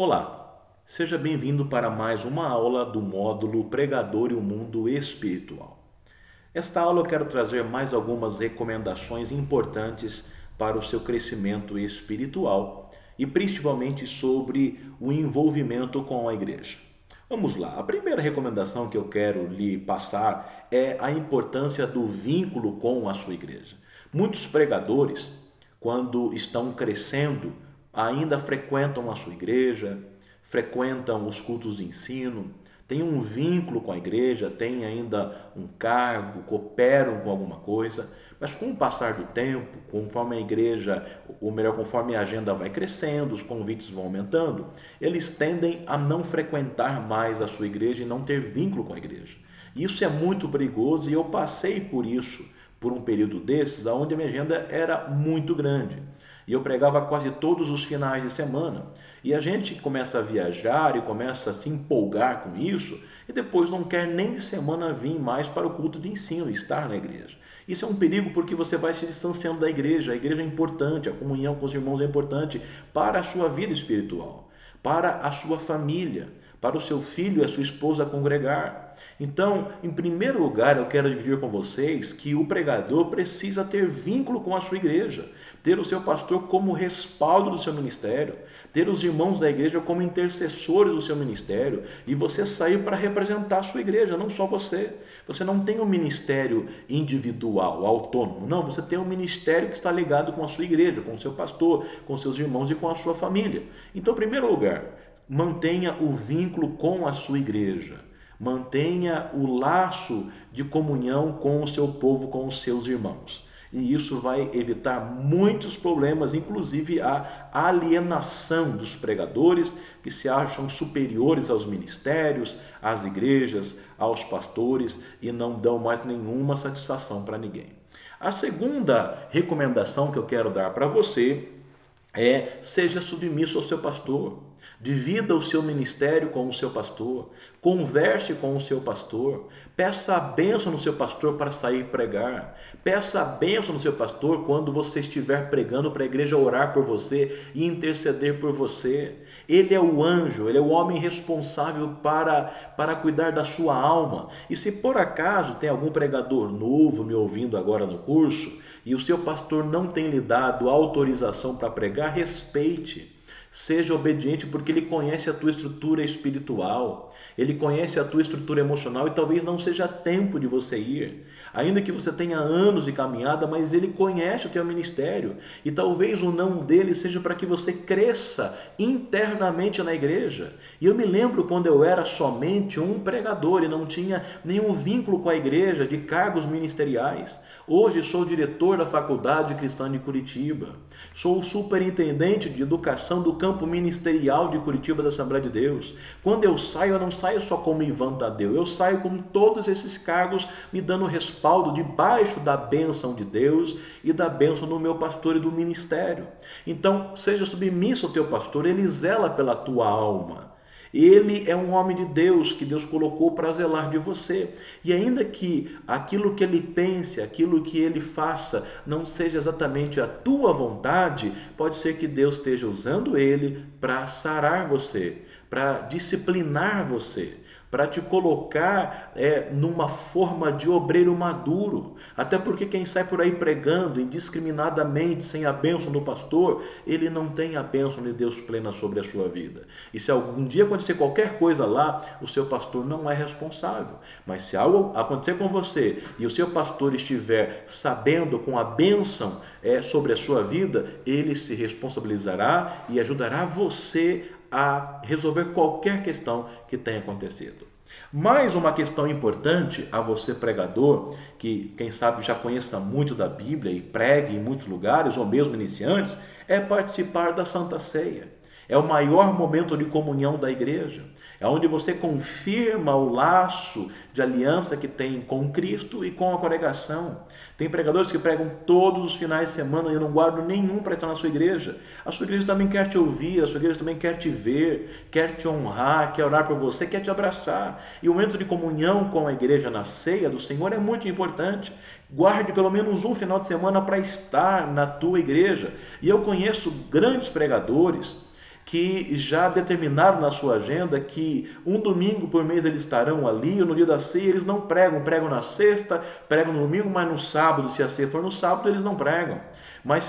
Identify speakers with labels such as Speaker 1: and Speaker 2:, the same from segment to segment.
Speaker 1: Olá, seja bem-vindo para mais uma aula do módulo Pregador e o Mundo Espiritual. Esta aula eu quero trazer mais algumas recomendações importantes para o seu crescimento espiritual e principalmente sobre o envolvimento com a igreja. Vamos lá, a primeira recomendação que eu quero lhe passar é a importância do vínculo com a sua igreja. Muitos pregadores, quando estão crescendo, ainda frequentam a sua igreja, frequentam os cultos de ensino, têm um vínculo com a igreja, têm ainda um cargo, cooperam com alguma coisa, mas com o passar do tempo, conforme a igreja, ou melhor, conforme a agenda vai crescendo, os convites vão aumentando, eles tendem a não frequentar mais a sua igreja e não ter vínculo com a igreja. Isso é muito perigoso e eu passei por isso, por um período desses, onde a minha agenda era muito grande. E eu pregava quase todos os finais de semana. E a gente começa a viajar e começa a se empolgar com isso e depois não quer nem de semana vir mais para o culto de ensino, estar na igreja. Isso é um perigo porque você vai se distanciando da igreja. A igreja é importante, a comunhão com os irmãos é importante para a sua vida espiritual, para a sua família, para o seu filho e a sua esposa congregar. Então, em primeiro lugar, eu quero dividir com vocês que o pregador precisa ter vínculo com a sua igreja, ter o seu pastor como respaldo do seu ministério, ter os irmãos da igreja como intercessores do seu ministério e você sair para representar a sua igreja, não só você. Você não tem um ministério individual, autônomo, não, você tem um ministério que está ligado com a sua igreja, com o seu pastor, com seus irmãos e com a sua família. Então, em primeiro lugar, mantenha o vínculo com a sua igreja. Mantenha o laço de comunhão com o seu povo, com os seus irmãos. E isso vai evitar muitos problemas, inclusive a alienação dos pregadores que se acham superiores aos ministérios, às igrejas, aos pastores e não dão mais nenhuma satisfação para ninguém. A segunda recomendação que eu quero dar para você é: seja submisso ao seu pastor. Divida o seu ministério com o seu pastor, converse com o seu pastor, peça a bênção no seu pastor para sair pregar, peça a bênção no seu pastor quando você estiver pregando para a igreja orar por você e interceder por você. Ele é o anjo, ele é o homem responsável para cuidar da sua alma. E se por acaso tem algum pregador novo me ouvindo agora no curso e o seu pastor não tem lhe dado autorização para pregar, respeite. Seja obediente porque ele conhece a tua estrutura espiritual, ele conhece a tua estrutura emocional e talvez não seja tempo de você ir. Ainda que você tenha anos de caminhada, mas ele conhece o teu ministério e talvez o não dele seja para que você cresça internamente na igreja. E eu me lembro quando eu era somente um pregador e não tinha nenhum vínculo com a igreja de cargos ministeriais. Hoje sou diretor da Faculdade Cristã de Curitiba, sou o superintendente de educação do campo ministerial de Curitiba da Assembleia de Deus. Quando eu não saio só como Ivan Tadeu, eu saio com todos esses cargos me dando respaldo debaixo da bênção de Deus e da bênção do meu pastor e do ministério. Então, seja submisso ao teu pastor, ele zela pela tua alma. Ele é um homem de Deus que Deus colocou para zelar de você. E ainda que aquilo que ele pense, aquilo que ele faça não seja exatamente a tua vontade, pode ser que Deus esteja usando ele para sarar você, para disciplinar você, para te colocar numa forma de obreiro maduro. Até porque quem sai por aí pregando indiscriminadamente, sem a bênção do pastor, ele não tem a bênção de Deus plena sobre a sua vida. E se algum dia acontecer qualquer coisa lá, o seu pastor não é responsável. Mas se algo acontecer com você e o seu pastor estiver sabendo com a bênção sobre a sua vida, ele se responsabilizará e ajudará você a resolver qualquer questão que tenha acontecido. Mais uma questão importante a você pregador, que quem sabe já conheça muito da Bíblia e pregue em muitos lugares, ou mesmo iniciantes, é participar da Santa Ceia. É o maior momento de comunhão da igreja. É onde você confirma o laço de aliança que tem com Cristo e com a congregação. Tem pregadores que pregam todos os finais de semana e eu não guardo nenhum para estar na sua igreja. A sua igreja também quer te ouvir, a sua igreja também quer te ver, quer te honrar, quer orar por você, quer te abraçar. E o momento de comunhão com a igreja na ceia do Senhor é muito importante. Guarde pelo menos um final de semana para estar na tua igreja. E eu conheço grandes pregadores que já determinaram na sua agenda que um domingo por mês eles estarão ali, ou no dia da ceia eles não pregam, pregam na sexta, pregam no domingo, mas no sábado, se a ceia for no sábado, eles não pregam. Mas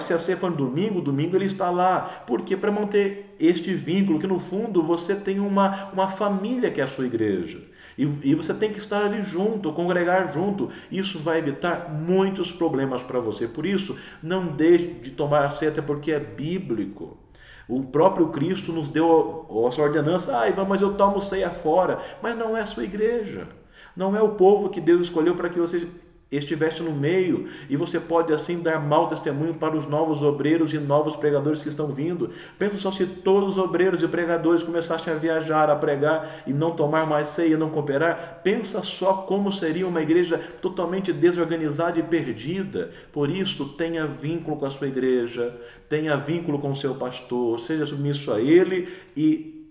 Speaker 1: se a ceia for no domingo, domingo ele está lá. Por quê? Para manter este vínculo, que no fundo você tem uma família que é a sua igreja. E você tem que estar ali junto, congregar junto. Isso vai evitar muitos problemas para você. Por isso, não deixe de tomar a ceia, até porque é bíblico. O próprio Cristo nos deu a sua ordenança. Mas eu tomo ceia fora. Mas não é a sua igreja. Não é o povo que Deus escolheu para que você estivesse no meio, e você pode assim dar mau testemunho para os novos obreiros e novos pregadores que estão vindo. Pensa só, se todos os obreiros e pregadores começassem a viajar, a pregar e não tomar mais ceia, não cooperar, pensa só como seria uma igreja totalmente desorganizada e perdida. Por isso, tenha vínculo com a sua igreja, tenha vínculo com o seu pastor, seja submisso a ele e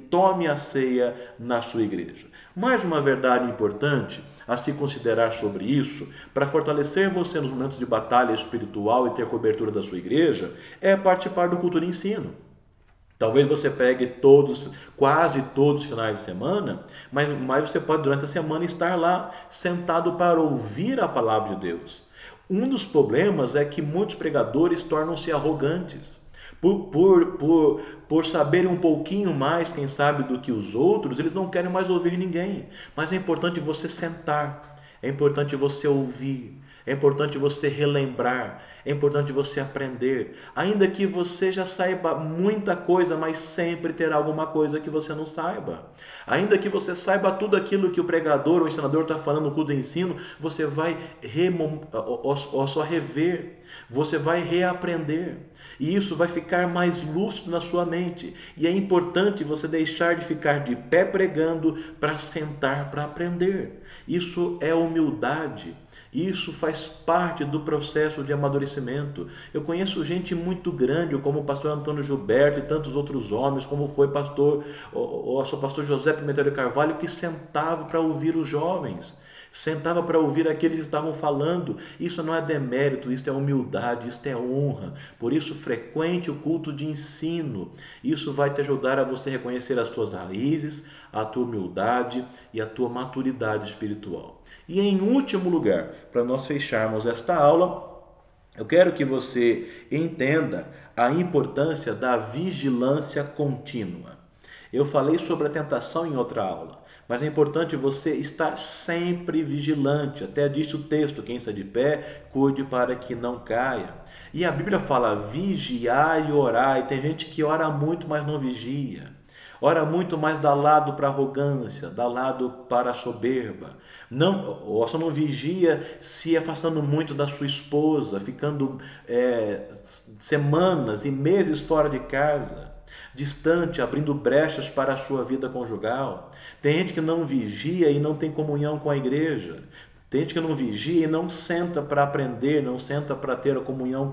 Speaker 1: tome a ceia na sua igreja. Mais uma verdade importante a se considerar sobre isso, para fortalecer você nos momentos de batalha espiritual e ter cobertura da sua igreja, é participar do culto de ensino. Talvez você pegue quase todos os finais de semana, mas você pode durante a semana estar lá sentado para ouvir a palavra de Deus. Um dos problemas é que muitos pregadores tornam-se arrogantes. Por saberem um pouquinho mais, quem sabe, do que os outros, eles não querem mais ouvir ninguém. Mas é importante você sentar, é importante você ouvir, é importante você relembrar, é importante você aprender. Ainda que você já saiba muita coisa, mas sempre terá alguma coisa que você não saiba. Ainda que você saiba tudo aquilo que o pregador ou o ensinador está falando no culto de ensino, você vai só rever, você vai reaprender. E isso vai ficar mais lúcido na sua mente. E é importante você deixar de ficar de pé pregando para sentar para aprender. Isso é humildade. Isso faz parte do processo de amadurecimento. Eu conheço gente muito grande, como o pastor Antônio Gilberto e tantos outros homens, como foi o pastor José Pimentel de Carvalho, que sentava para ouvir os jovens. Sentava para ouvir aqueles que estavam falando. Isso não é demérito, isso é humildade, isso é honra. Por isso, frequente o culto de ensino. Isso vai te ajudar a você reconhecer as tuas raízes, a tua humildade e a tua maturidade espiritual. E em último lugar, para nós fecharmos esta aula, eu quero que você entenda a importância da vigilância contínua. Eu falei sobre a tentação em outra aula. Mas é importante você estar sempre vigilante. Até disse o texto: quem está de pé, cuide para que não caia. E a Bíblia fala: vigiai e orai. Tem gente que ora muito, mas não vigia. Ora muito, mas dá lado para a arrogância, dá lado para a soberba. Ou só não vigia se afastando muito da sua esposa, ficando semanas e meses fora de casa, distante, abrindo brechas para a sua vida conjugal. Tem gente que não vigia e não tem comunhão com a igreja. Tem gente que não vigia e não senta para aprender, não senta para ter a comunhão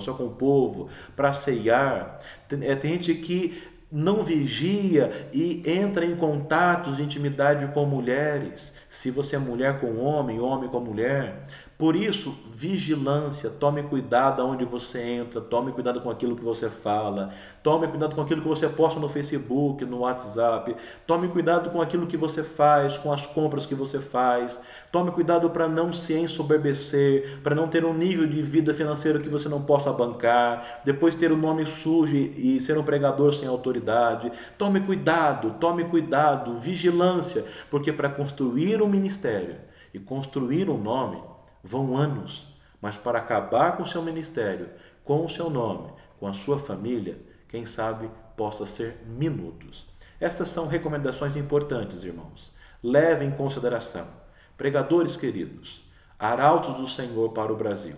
Speaker 1: só com o povo, para ceiar. Tem gente que não vigia e entra em contatos de intimidade com mulheres. Se você é mulher com homem, homem com mulher. Por isso, vigilância, tome cuidado aonde você entra, tome cuidado com aquilo que você fala, tome cuidado com aquilo que você posta no Facebook, no WhatsApp, tome cuidado com aquilo que você faz, com as compras que você faz, tome cuidado para não se ensoberbecer, para não ter um nível de vida financeiro que você não possa bancar, depois ter o nome sujo e ser um pregador sem autoridade. Tome cuidado, vigilância, porque para construir um ministério e construir um nome, vão anos, mas para acabar com o seu ministério, com o seu nome, com a sua família, quem sabe possa ser minutos. Essas são recomendações importantes, irmãos. Leve em consideração. Pregadores queridos, arautos do Senhor para o Brasil,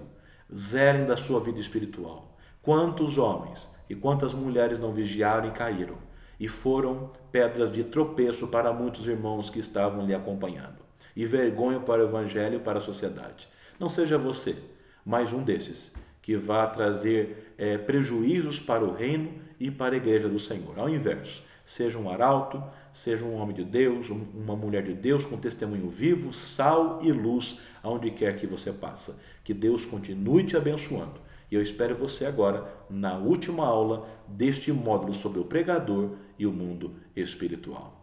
Speaker 1: zelem da sua vida espiritual. Quantos homens e quantas mulheres não vigiaram e caíram, e foram pedras de tropeço para muitos irmãos que estavam lhe acompanhando, e vergonha para o evangelho e para a sociedade. Não seja você mais um desses que vá trazer prejuízos para o reino e para a igreja do Senhor. Ao inverso, seja um arauto, seja um homem de Deus, uma mulher de Deus com testemunho vivo, sal e luz aonde quer que você passe. Que Deus continue te abençoando E eu espero você agora na última aula deste módulo sobre o pregador e o mundo espiritual.